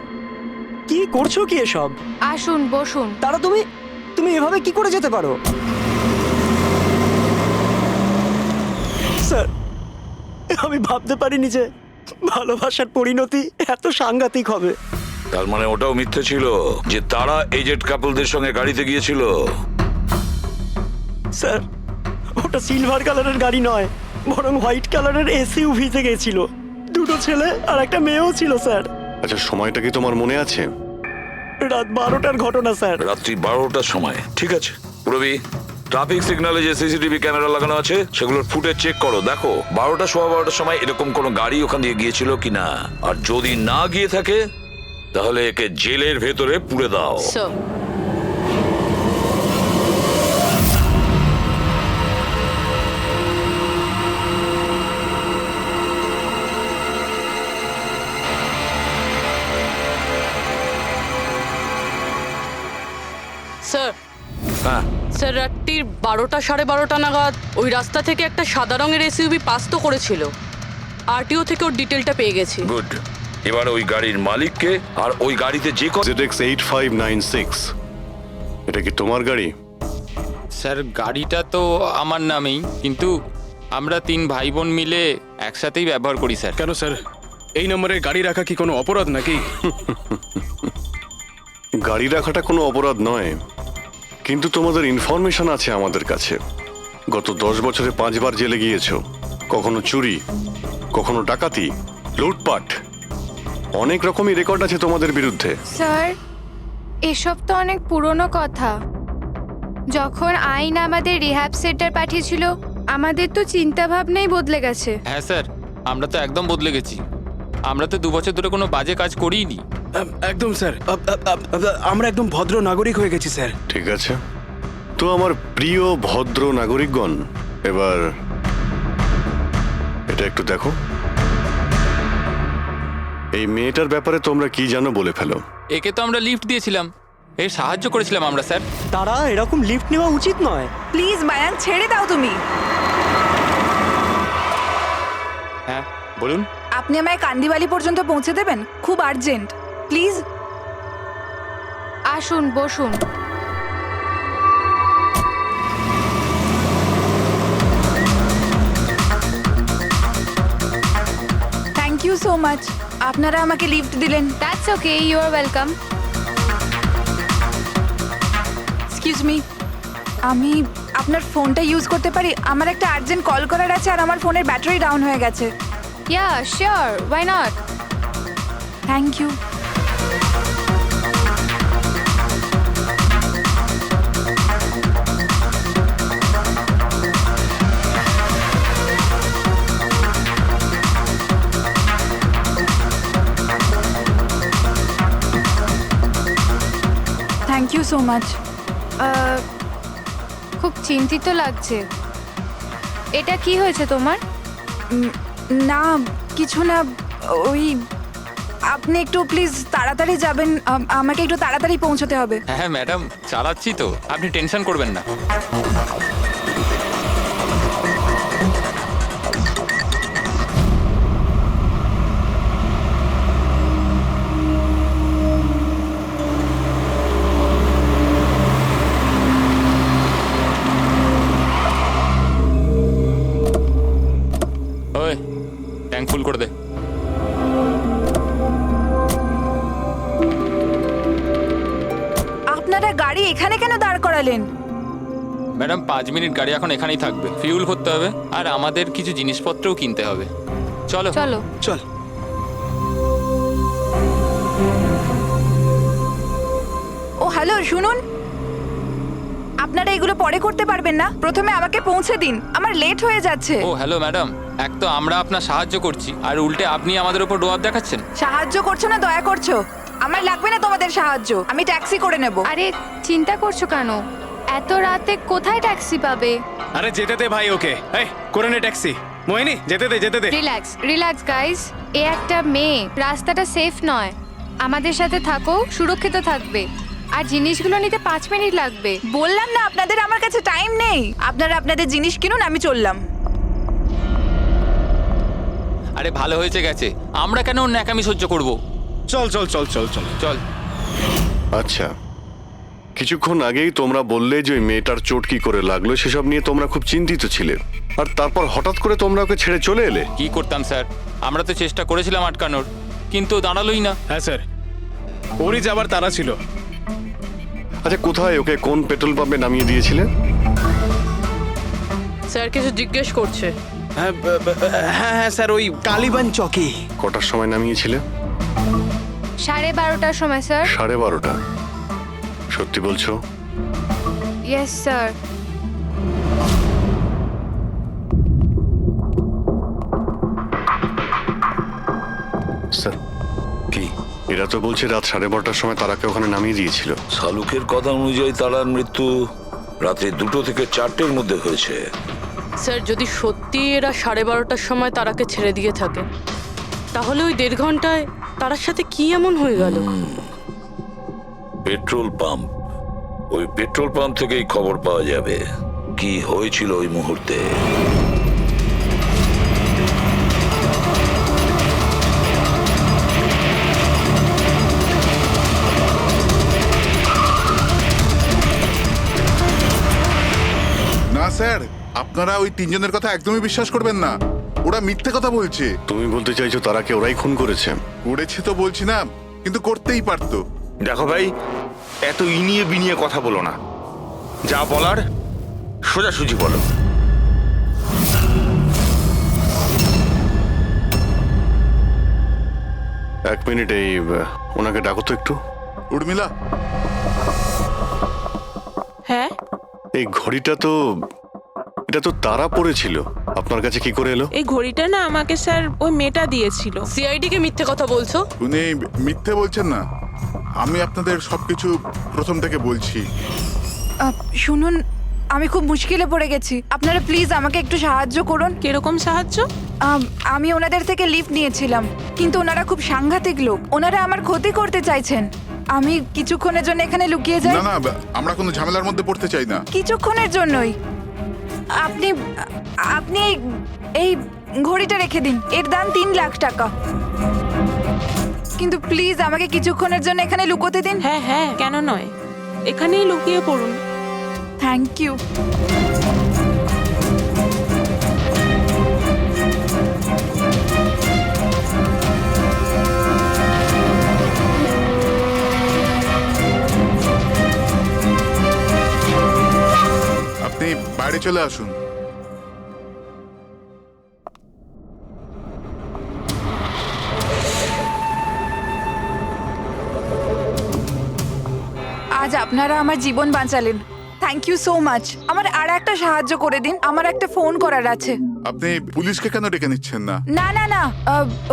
কি করছো কি এসব? আসুন বসুন। তারা তুমি এভাবে কি করে যেতে পারো? স্যার, আমি ভাবতে পারিনি যে ভালোবাসার পরিণতি এত সাংঘাতিক হবে। তার মানে ওটাও মিথ্যে ছিল যে তারা এজেড কাপলদের সঙ্গে গাড়িতে গিয়েছিল? স্যার, ওটা সিলভার কালারের গাড়ি নয়, বরং হোয়াইট কালারের এসইউভিতে গেছিল। দুটো ছেলে আর একটা মেয়েও ছিল স্যার। আচ্ছা, সময়টা কি তোমার মনে আছে? রাত 12টার ঘটনা স্যার। রাত্রি 12টার সময়? ঠিক আছে রবি, ট্রাফিক সিগন্যালে যে সিসিটিভি ক্যামেরা লাগানো আছে সেগুলোর ফুটেজ চেক করো, দেখো 12টা সোয়া 12টার সময় এরকম কোনো গাড়ি ওখান দিয়ে গিয়েছিল কিনা। আর যদি না গিয়ে থাকে তাহলে একে জেলের ভেতরে পুরে দাও। স্যার, হ্যাঁ, স্যার রাত্রির 12টা সাড়ে 12টা নাগাদ ওই রাস্তা থেকে একটা সাদা রঙের এসইউভি পাস তো করেছিল। আরটিও থেকে ওর ডিটেলটা পেয়ে গেছি। গুড। এবার ওই গাড়ির মালিককে আর ওই গাড়িতে যে ZX 8596, এটা কি তোমার গাড়ি? স্যার গাড়িটা তো আমার নামেই, কিন্তু আমরা 3 ভাই বোন মিলে একসাথেই ব্যবহার করি স্যার। কেন স্যার, এই নম্বরে গাড়ি রাখা কি কোনো অপরাধ নাকি? গাড়ি রাখাটা কোনো অপরাধ নয়, কিন্তু তোমাদের ইনফরমেশন আছে আমাদের কাছে। গত 10 বছরে 5 বার জেলে গিয়েছো, কখনো চুরি, কখনো ডাকাতি, লুটপাট, অনেক রকমই রেকর্ড আছে তোমাদের বিরুদ্ধে। স্যার এসব তো অনেক পুরনো কথা। যখন আইন আমাদের রিহ্যাব সেন্টার পাঠিয়েছিল আমাদের তো চিন্তা ভাবনাই বদলে গেছে। হ্যাঁ স্যার, আমরা তো একদম বদলে গেছি। আমরা তো 2 বছর ধরে কোনো বাজে কাজ করিনি। একদম স্যার, আমরা একদম ভদ্র নাগরিক হয়ে গেছি স্যার। ঠিক আছে, তো আমার প্রিয় ভদ্র নাগরিকগণ, এবার এটা একটু দেখো। এই মেয়েটার ব্যাপারে তোমরা কি জানো বলে ফেলো। একে তো আমরা লিফট দিয়েছিলাম, এর সাহায্য করেছিলাম আমরা স্যার। তারা এরকম লিফট নেওয়া উচিত নয়। প্লিজ মায়াঙ্ক ছেড়ে দাও তুমি। হ্যাঁ বলুন। আপনি আমায় কান্দিবালি পর্যন্ত পৌঁছে দেবেন? খুব আর্জেন্ট, প্লিজ। আসুন বসুন। থ্যাংক ইউ সো মাচ, আপনারা আমাকে লিফট দিলেন। That's okay, you are welcome. Excuse me, আমি আপনার ফোনটা ইউজ করতে পারি? আমার একটা আর্জেন্ট কল করার আছে আর আমার ফোনের ব্যাটারি ডাউন হয়ে গেছে। Yeah sure, why not. Thank you. Thank you so much. খুব চিন্তিত লাগছে। এটা কি হয়েছে তোমার? না কিছু না, ওই আপনি একটু প্লিজ তাড়াতাড়ি যাবেন, আমাকে একটু তাড়াতাড়ি পৌঁছতে হবে। হ্যাঁ ম্যাডাম, চালাচ্ছি তো, আপনি টেনশন করবেন না। ওই ট্যাঙ্ক ফুল করে দে। আপনারা গাড়ি এখানে কেন দাঁড় করালেন? ম্যাডাম 5 মিনিট গাড়ি এখন এখানেই থাকবে, ফিউল ভরতে হবে আর আমাদের কিছু জিনিসপত্রও কিনতে হবে। চলো চলো চল। ও হ্যালো, শুনুন, আপনারা এগুলো পরে করতে পারবেন না? প্রথমে আমাকে পৌঁছে দিন, আমার লেট হয়ে যাচ্ছে। ও হ্যালো ম্যাডাম, এক তো আমরা আপনার সাহায্য করছি আর উল্টে আপনি আমাদের উপর ডোয়াব দেখাচ্ছেন। সাহায্য করছো না দয়া করছো? আমার লাগবে না তোমাদের সাহায্য, আমি ট্যাক্সি করে নেব। আরে চিন্তা করছো কেন? এত রাতে কোথায় ট্যাক্সি পাবে? আরে যেতে দে ভাই ওকে। এই করে নে ট্যাক্সি। মোহিনী যেতে দে যেতে দে। রিল্যাক্স রিল্যাক্স গাইস, এ একটা মেয়ে, রাস্তাটা সেফ নয়। আমাদের সাথে থাকো, সুরক্ষিত থাকবে। আর জিনিসগুলো নিতে 5 মিনিট লাগবে। বললাম না আপনাদের আমার কাছে টাইম নেই। আপনারা আপনাদের জিনিস কিনুন, আমি চললাম। আরে ভালো হয়েছে গেছে, আমরা কেন ওর ন্যাকামি সহ্য করব? চল চল চল চল চল চল। আচ্ছা, কিছুক্ষণ আগেই তোমরা বললে যে ওই মেয়েটার চোট কি করে লাগলো সেসব নিয়ে তোমরা খুব চিন্তিত ছিলে, আর তারপর হঠাৎ করে তোমরা ওকে ছেড়ে চলে এলে। কি করতাম স্যার, আমরা তো চেষ্টা করেছিলাম আটকানোর, কিন্তু দাঁড়ালোই না। হ্যাঁ স্যার, ওরই যাবার তারা ছিল। আচ্ছা, কোথায় ওকে কোন পেট্রোল পাম্পে নামিয়ে দিয়েছিলেন? স্যার কিছু জিজ্ঞেস করছে। হ্যাঁ হ্যাঁ হ্যাঁ স্যার, ওই কালীবান চকে। কটার সময় নামিয়েছিলে? 12:30টার সময় স্যার। 12:30টা? সত্যি বলছো? Yes sir. স্যার, কি? এরা তো বলছে রাত 12:30টার সময় তারাকে ওখানে নামিয়ে দিয়েছিল। শালুকের কথা অনুযায়ী তারার মৃত্যু রাতে 2টো থেকে 4টের মধ্যে হয়েছে। স্যার যদি সত্যি এরা 12:30টার সময় তারাকে ছেড়ে দিয়ে থাকে, তাহলে ওই 1.5 ঘন্টায় তারার সাথে কি এমন হয়ে গেল? পেট্রোল পাম্প, ওই পেট্রোল পাম্প থেকেই খবর পাওয়া যাবে কি হয়েছিল ওই মুহূর্তে। না স্যার, আপনারা ওই 3 জনের কথা একদমই বিশ্বাস করবেন না। ওরা মিথ্যে কথা বলছে। তুমি বলতে চাইছো তারাকে ওরাই খুন করেছে? করেছে তো বলছি না, কিন্তু করতেই পারতো। দেখো ভাই, এত ইনিয়ে বিনিয়ে কথা বলো না, যা বলার সোজাসুজি বলো। এক মিনিট, এই ওনাকে ডাকো তো একটু। উর্মিলা, হ্যাঁ এই ঘড়িটা তো, এটা তো তারা পড়েছিল, আপনার কাছে কি করে এলো? এই ঘড়িটা না আমাকে স্যার ওই মেয়েটা দিয়েছিল। সিআইডি কে মিথ্যে কথা বলছো? উনি মিথ্যে বলছেন না, আমি আপনাদের সবকিছু প্রথম থেকে বলছি। শুনুন, আমি খুব মুশকিলে পড়ে গেছি, আপনারা প্লিজ আমাকে একটু সাহায্য করুন। কিরকম সাহায্য? আমি ওনাদের থেকে লিফট নিয়েছিলাম, কিন্তু ওনারা খুব সাংঘাতিক লোক, ওনারা আমার ক্ষতি করতে চাইছেন। আমি কিছুক্ষণের জন্য এখানে লুকিয়ে যাই। না না, আমরা কোনো ঝামেলার মধ্যে পড়তে চাই না। কিছুক্ষণের জন্যই। আপনি আপনি এই ঘড়িটা রেখে দিন, এর দাম 3 লাখ টাকা। কিন্তু প্লিজ আমাকে কিছুক্ষণের জন্য এখানে লুকোতে দিন। হ্যাঁ হ্যাঁ, কেন নয়, এখানেই লুকিয়ে পড়ুন। Thank you. আপনি বাইরে চলে আসুন। আজ আপনারা আমার জীবন বাঁচালেন, থ্যাংক ইউ সো মাচ। আমার আর একটা সাহায্য করে দিন, আমার একটা ফোন করার আছে। আপনি পুলিশকে কেন ডেকে নিচ্ছেন না? না না না,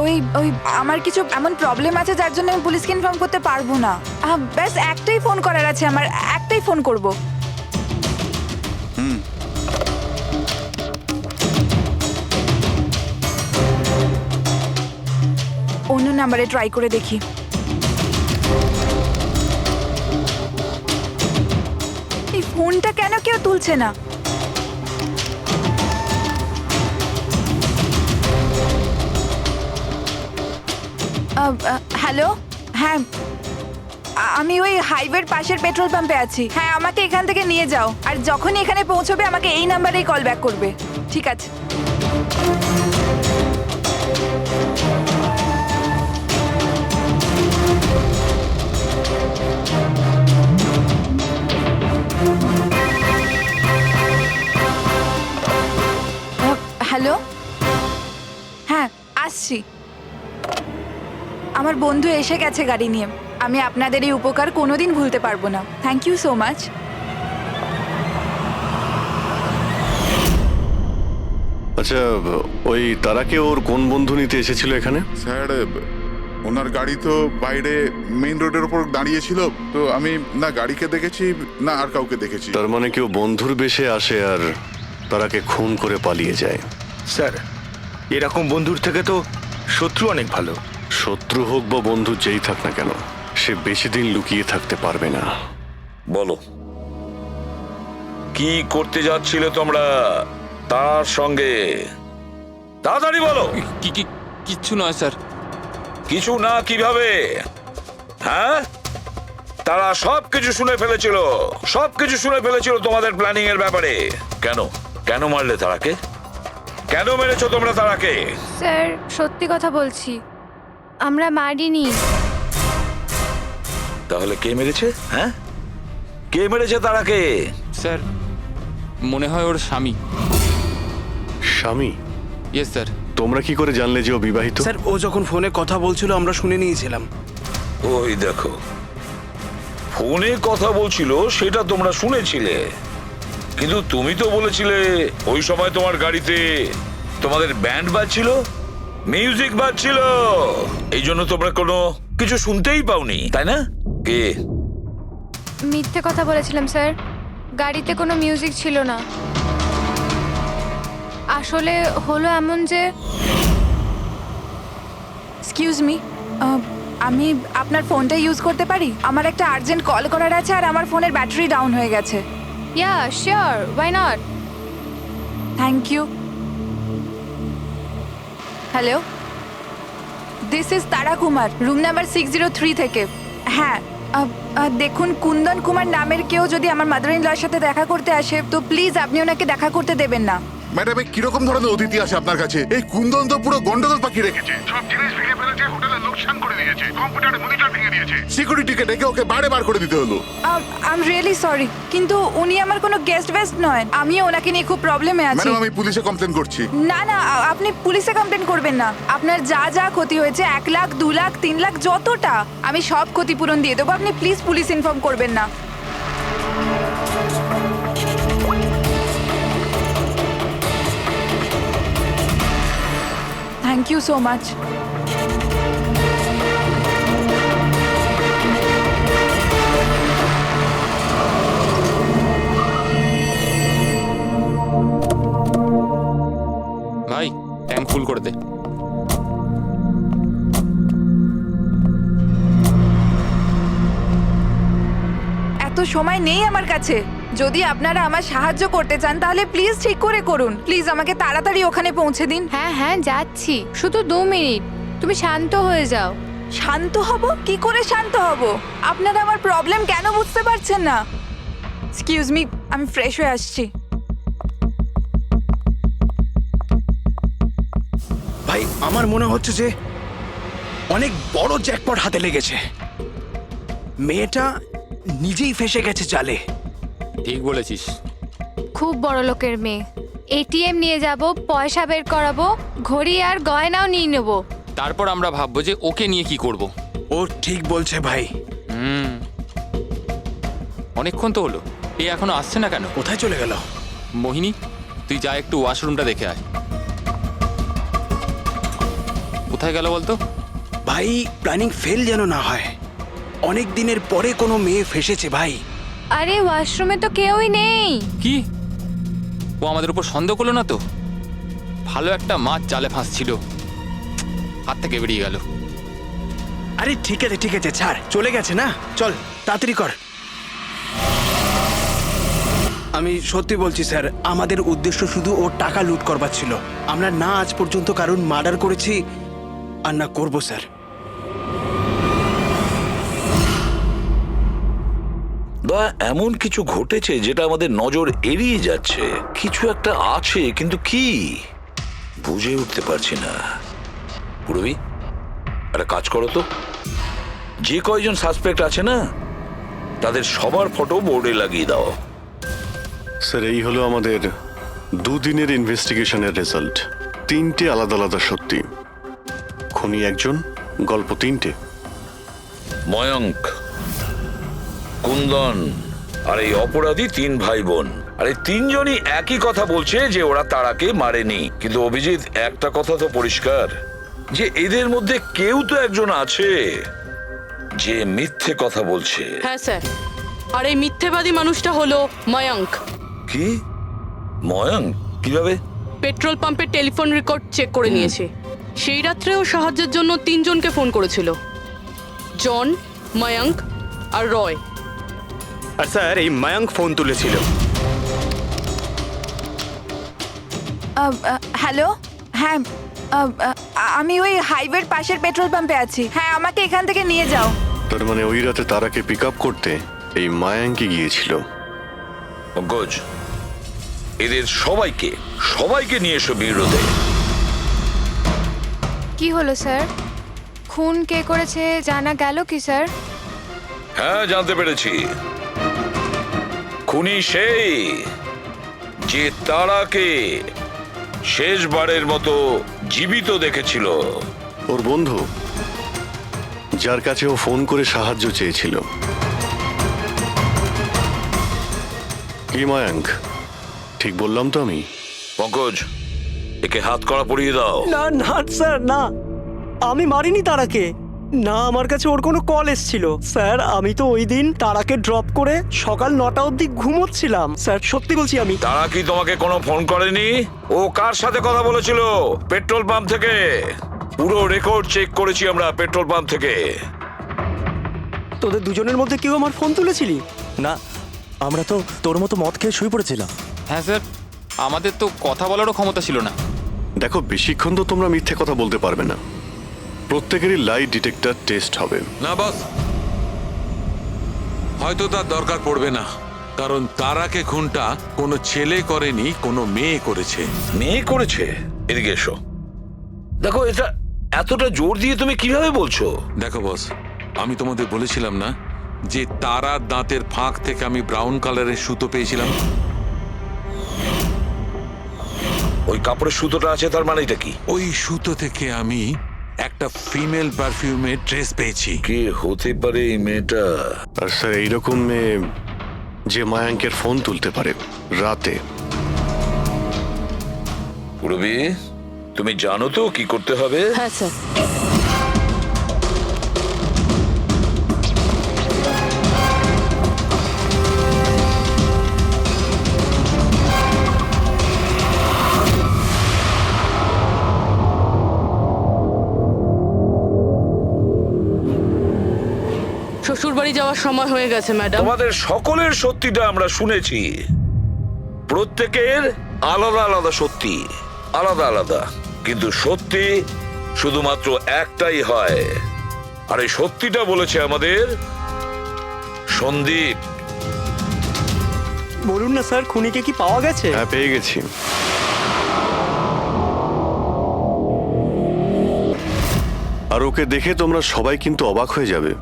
ওই ওই আমার কিছু এমন প্রবলেম আছে যার জন্য আমি পুলিশকে ইনফর্ম করতে পারবো না। ব্যাস একটাই ফোন করার আছে আমার, একটাই ফোন করব। অন্য নাম্বারে ট্রাই করে দেখি। এই ফোনটা কেন কেউ তুলছে না? হ্যালো, হ্যাঁ আমি ওই হাইওয়ের পাশের পেট্রোল পাম্পে আছি। হ্যাঁ, আমাকে এখান থেকে নিয়ে যাও, আর যখনই এখানে পৌঁছবে আমাকে এই নাম্বারেই কল ব্যাক করবে। ঠিক আছে। হ্যালো, হ্যাঁ আসছি। আমার বন্ধু এসে গেছে গাড়ি নিয়ে। আমি আপনাদের এই উপকার কোনোদিন ভুলতে পারবো না। Thank you so much. আচ্ছা, ওই তারাকে ওর কোন বন্ধু নিতে এসেছিল এখানে? স্যার ওনার গাড়ি তো বাইরে মেইন রোডের উপর দাঁড়িয়েছিল, তো আমি না গাড়িকে দেখেছি না আর কাউকে দেখেছি। তার মানে কেউ বন্ধুর বেশে আসে আর তারাকে খুন করে পালিয়ে যায়। স্যার, এরকম বন্ধুর থেকে তো শত্রু অনেক ভালো। শত্রু হোক বা বন্ধু যেই থাক না কেন, সে বেশি দিন লুকিয়ে থাকতে পারবে না। বলো কি করতে যাচ্ছিলে তোমরা তার সঙ্গে? তাড়াতাড়ি বলো। কিচ্ছু নয় স্যার। কিছু না কিভাবে? হ্যাঁ, তারা সবকিছু শুনে ফেলেছিল, সবকিছু শুনে ফেলেছিল তোমাদের প্ল্যানিং এর ব্যাপারে। কেন কেন মারলে তারাকে? কেন মেরেছো তোমরা তারাকে? স্যার সত্যি কথা বলছি, আমরা মারিনি। তাহলে কে মেরেছে? হ্যাঁ, কে মেরেছে তারাকে? স্যার মনে হয় ওর স্বামী। স্বামী? Yes sir. তোমরা কি করে জানলে যে ও বিবাহিত? স্যার ও যখন ফোনে কথা বলছিল আমরা শুনে নিয়েছিলাম। ওই দেখো, ফোনে কথা বলছিল সেটা তোমরা শুনেছিলে, কিন্তু তুমি তো বলেছিলে ওই সময় তোমার গাড়িতে তোমাদের ব্যান্ড বাজছিল, মিউজিক বাজছিল, এই জন্য তোমরা কোনো কিছু শুনতেই পাওনি, তাই না? কে? মিথ্যে কথা বলেছিলাম স্যার, গাড়িতে কোনো মিউজিক ছিল না। আসলে হলো এমন যে, এক্সকিউজ মি, আমি আপনার ফোনটা ইউজ করতে পারি? আমার একটা আর্জেন্ট কল করার আছে আর আমার ফোনের ব্যাটারি ডাউন হয়ে গেছে। Yeah sure, why not. Thank you. Hello, this is Tara Kumar, room number 603 থেকে। হ্যাঁ, দেখুন কুন্দন কুমার নামের কেউ যদি আমার মাদার ইন লর সাথে দেখা করতে আসে তো প্লিজ আপনি ওনাকে দেখা করতে দেবেন না। ম্যাডাম কিরকম ধরনের অতিথি আসে আপনার কাছে? এই কুন্দন তো পুরো গন্ডগোল পাকিয়ে রেখেছে, সব জিনিস ভেঙে ফেলেছে, হোটেলের লোকসান করে দিয়েছে, কম্পিউটারে মনিটর ভেঙে দিয়েছে, সিকিউরিটিকে ডেকে ওকে বাইরে বার করে দিতে হলো। আই এম রিয়েলি সরি, কিন্তু উনি আমার কোনো গেস্ট বেস্ট নয়, আমি ওনাকে নিয়ে খুব প্রবলেমে আছি। ম্যাডাম আমি পুলিশে কমপ্লেন করছি। না না, আপনি পুলিশে কমপ্লেন করবেন না। আপনার যা যা ক্ষতি হয়েছে 1 লাখ 2 লাখ 3 লাখ যতটা, আমি সব ক্ষতিপূরণ দিয়ে দেবো, আপনি প্লিজ পুলিশ ইনফর্ম করবেন না। Thank you so much. ভাই ট্যাঙ্ক ফুল করে দে। এত সময় নেই আমার কাছে, যদি আপনারা আমার সাহায্য করতে চান তাহলে প্লিজ ঠিক করে করুন। প্লিজ আমাকে তাড়াতাড়ি ওখানে পৌঁছে দিন। হ্যাঁ হ্যাঁ যাচ্ছি, শুধু 2 মিনিট, তুমি শান্ত হয়ে যাও। শান্ত হব? কি করে শান্ত হব? আপনারা আমার প্রবলেম কেন বুঝতে পারছেন না? এক্সকিউজ মি, আমি ফ্রেশ হয়ে আসছি। ভাই আমার মনে হচ্ছে যে অনেক বড় জ্যাকপট হাতে লেগেছে। মেয়েটা নিজেই ফেসে গেছে জালে। ঠিক বলেছিস। খুব বড় লোকের মেয়ে, এটিএম নিয়ে যাব, পয়সা বের করাবো, ঘড়ি আর গয়নাও নিয়ে নেব, তারপর আমরা ভাববো যে ওকে নিয়ে কি করব। ও ঠিক বলছে ভাই। অনেকক্ষণ তো হলো, এ এখনো আসছে না কেন? কোথায় চলে গেল? মোহিনী তুই যা একটু ওয়াশরুমটা দেখে আয়। কোথায় গেল বলতো? ভাই প্ল্যানিং ফেল যেন না হয়, অনেক দিনের পরে কোনো মেয়ে ফেসেছে ভাই। আরে ওয়াশরুমে তো কেউই নেই। কি ও আমাদের উপর সন্দেহ করলো না তো? ভালো একটা মাছ জালে ফাঁসছিল, হাত থেকে বেরিয়ে গেল। আরে ঠিক আছে ছাড়, চলে গেছে না, চল তাড়াতাড়ি কর। আমি সত্যি বলছি স্যার, আমাদের উদ্দেশ্য শুধু ওর টাকা লুট করবার ছিল। আমরা না আজ পর্যন্ত কারণ মার্ডার করেছি আর না করবো স্যার। বা এমন কিছু ঘটেছে যেটা আমাদের নজর এড়িয়ে যাচ্ছে। কিছু একটা আছে, কিন্তু কি বুঝে উঠতে পারছি না। পুরবি একটা কাজ করো তো, যে কয়জন সাসপেক্ট আছে না তাদের সবার ফটো বোর্ডে লাগিয়ে দাও। স্যার এই হলো আমাদের 2 দিনের ইনভেস্টিগেশনের রেজাল্ট। 3টে আলাদা আলাদা সত্যি। খুনি একজন, গল্প 3টে। ময়ঙ্ক, কুন্দন আর এই অপরাধী 3 ভাই বোন। আরে তিনজনই একই কথা বলছে যে ওরা তারাকে মারেনি, কিন্তু অভিজিৎ একটা কথা তো পরিষ্কার যে এদের মধ্যে কেউ তো একজন আছে যে মিথ্যে কথা বলছে। হ্যাঁ স্যার, আর এই মিথ্যেবাদী মানুষটা হলো ময়ঙ্ক। কি? ময়ঙ্ক? কিভাবে? পেট্রোল পাম্পের টেলিফোন রেকর্ড চেক করে নিয়েছে। সেই রাত্রে ও সাহায্যের জন্য তিনজনকে ফোন করেছিল, জন, ময়ঙ্ক আর রয়। আর স্যার এই মায়াঙ্ক ফোন তুলেছিল। হ্যালো, হ্যাঁ, আমি ওই হাইওয়ের পাশের পেট্রোল পাম্পে আছি। হ্যাঁ, আমাকে এখান থেকে নিয়ে যাও। তার মানে ওই রাতে তারাকে পিক আপ করতে এই মায়াঙ্কি গিয়েছিল। পঙ্কজ, এদের সবাইকে নিয়ে এসো বিরোধে। কি হলো স্যার? খুন কে করেছে জানা গেল কি স্যার? হ্যাঁ, জানতে পেরেছি। খুনি সেই যে তারাকে শেষবারের মতো জীবিত দেখেছিল। ওর বন্ধু, যার কাছে ও ফোন করে সাহায্য চেয়েছিল। কি মায়াঙ্ক, ঠিক বললাম তো আমি? পঙ্কজ, একে হাত কড়া পরিয়ে দাও। না না স্যার, না, আমি মারিনি তারাকে। না, আমার কাছে ওর কোনো কল এসেছিল। স্যার, আমি তো ওই দিন তারাকে ড্রপ করে সকাল 9টা অবধি ঘুমোচ্ছিলাম। স্যার, সত্যি বলছি আমি। তারা কি তোমাকে কোনো ফোন করেনি? ও কার সাথে কথা বলেছিল পেট্রোল পাম্প থেকে? পুরো রেকর্ড চেক করেছি আমরা পেট্রোল পাম্প থেকে। তোদের দুজনের মধ্যে কেউ আমার ফোন তুলেছিলি? না, আমরা তো তোর মতো মদ খেয়ে শুয়ে পড়েছিলাম। হ্যাঁ স্যার, আমাদের তো কথা বলারও ক্ষমতা ছিল না। দেখো, বেশিক্ষণ তো তোমরা মিথ্যে কথা বলতে পারবে না। প্রত্যেকেরই লাই ডিটেক্টর টেস্ট হবে। না বস, হয়তো তার দরকার পড়বে না, কারণ তারাকে খুনটা কোনো ছেলে করেনি, কোনো মেয়ে করেছে। মেয়ে করেছে? এদিকে এসো। দেখো, এটা এতটা জোর দিয়ে তুমি কিভাবে বলছো? দেখো বস, আমি তোমাদের বলেছিলাম না যে তারার দাঁতের ফাঁক থেকে আমি ব্রাউন কালারের সুতো পেয়েছিলাম? ওই কাপড়ের সুতোটা আছে, তার মানে এটা কি? ওই সুতো থেকে আমি একটা ফিমেল পারফিউমের ড্রেস পেয়েছি। কে হতে পারে এই মেয়েটা? আর স্যার, এইরকম মেয়ে যে মায়াঙ্কের ফোন তুলতে পারে রাতে। পুরবী, তুমি জানো তো কি করতে হবে? হ্যাঁ স্যার। শ্বশুর বাড়ি যাওয়ার সময় হয়ে গেছে ম্যাডাম। তোমাদের সকলের সত্যিটা আমরা শুনেছি। প্রত্যেকের আলাদা আলাদা সত্যি, আলাদা আলাদা, কিন্তু সত্যি শুধুমাত্র একটাই হয়। আর এই সত্যিটা বলেছে আমাদের সন্দীপ। বলুন না স্যার, খুনিকে কি পাওয়া গেছে? হ্যাঁ, পেয়ে গেছি। আর ওকে দেখে তোমরা সবাই কিন্তু অবাক হয়ে যাবে,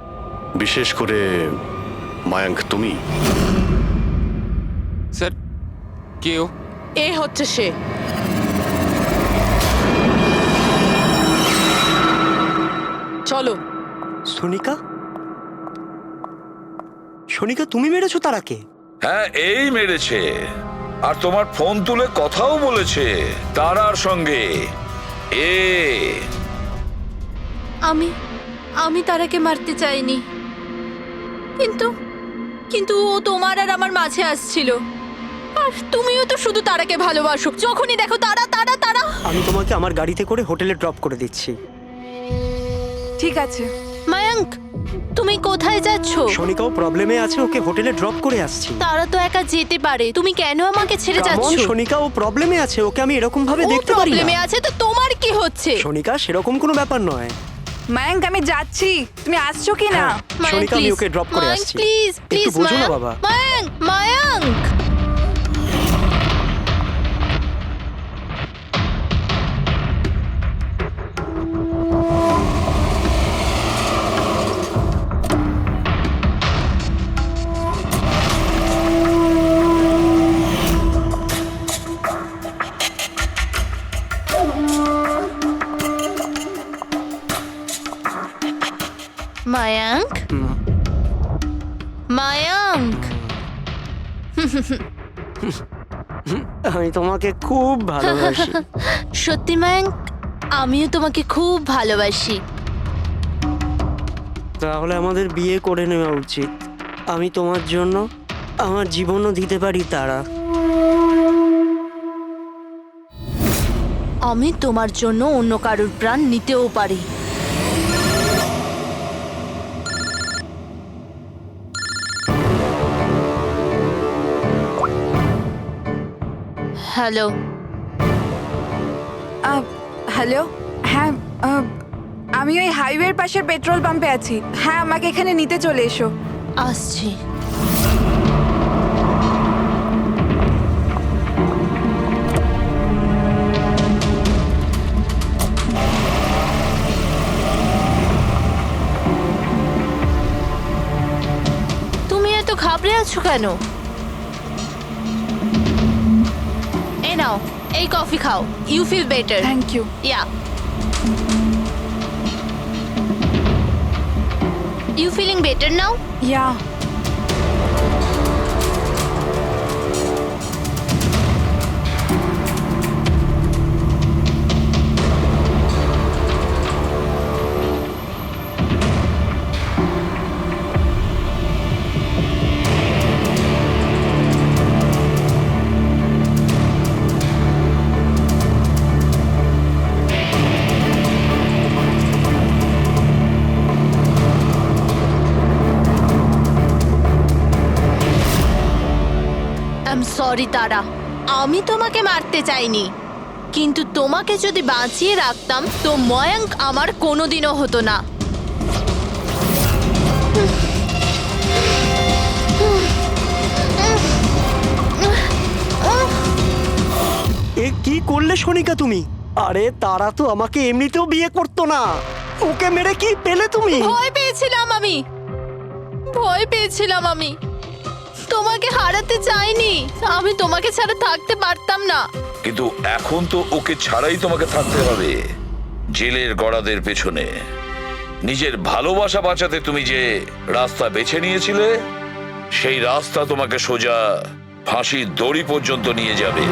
বিশেষ করে মায়াঙ্ক, তুমি। স্যার, কেউ এ হচ্ছে সে। চলো। সোনিকা? সোনিকা, তুমি মেরেছো তারাকে? হ্যাঁ, এই মেরেছে। আর তোমার ফোন তুলে কথাও বলেছে তারার সঙ্গে। আমি তারাকে মারতে চাইনি, কিন্তু ও তোমার আর আমার মাঝে আসছিল। আর তুমিও তো শুধু তারাকে ভালোবাসো, যখনই দেখো তারা তারা তারা। আমি তোমাকে আমার গাড়িতে করে হোটেলে ড্রপ করে দিচ্ছি। ঠিক আছে। মায়াঙ্ক, তুমি কোথায় যাচ্ছ? সোনিকাও প্রবলেমে আছে, ওকে হোটেলে ড্রপ করে আসছি। তারা তো একা যেতে পারে, তুমি কেন আমাকে ছেড়ে যাচ্ছ? সোনিকা, ও প্রবলেমে আছে, ওকে আমি এরকম ভাবে ও দেখতে পারি প্রবলেমে না। আছে তো তোমার কি হচ্ছে? সোনিকা, সেরকম কোনো ব্যাপার নয়। মায়াঙ্ক, আমি যাচ্ছি, তুমি আসছো কি না? মায়াঙ্ক, সোনিকা, আমি please, ওকে ড্রপ করে মায়াঙ্ক, আসছি। প্লিজ একটু প্লিজ বোঝো না বাবা। মায়াঙ্ক, মায়াঙ্ক। মায়াঙ্ক, মায়াঙ্ক, আমি তোমাকে খুব ভালোবাসি। সত্যি মায়াঙ্ক, আমিও তোমাকে খুব ভালোবাসি। তাহলে আমাদের বিয়ে করে নেওয়া উচিত। আমি তোমার জন্য আমার জীবনও দিতে পারি তারা। আমি তোমার জন্য অন্য কারোর প্রাণ নিতেও পারি। হ্যালো। হ্যালো, হ্যাঁ, আমি ওই হাইওয়ের পাশের পেট্রোল পাম্পে আছি। হ্যাঁ, আমাকে এখানে নিতে চলে এসো। আসছি। তুমি এত ঘাবড়ে আছো কেন? এই নাও, এই কফি খাও। You feel better. Thank you. Yeah. You feeling better now? Yeah. I'm sorry তারা, আমি তোমাকে মারতে চাইনি, কিন্তু তোমাকে যদি বাঁচিয়ে রাখতাম তো ময়াঙ্ক আমার কোনোদিনও হতো না। এ কি করলে সোনিকা তুমি? আরে তারা তো আমাকে এমনিতেও বিয়ে করতো না। ওকে মেরে কি পেলে তুমি? ভয় পেয়েছিলাম আমি। তোমাকে হারাতে চাইনি। আমি তোমাকে ছাড়া থাকতে পারতাম না। কিন্তু এখন তো ওকে ছাড়াই তোমাকে থাকতে হবে জেলের গড়াদের পেছনে। নিজের ভালোবাসা বাঁচাতে তুমি যে রাস্তা বেছে নিয়েছিলে, সেই রাস্তা তোমাকে সোজা ফাঁসির দড়ি পর্যন্ত নিয়ে যাবে।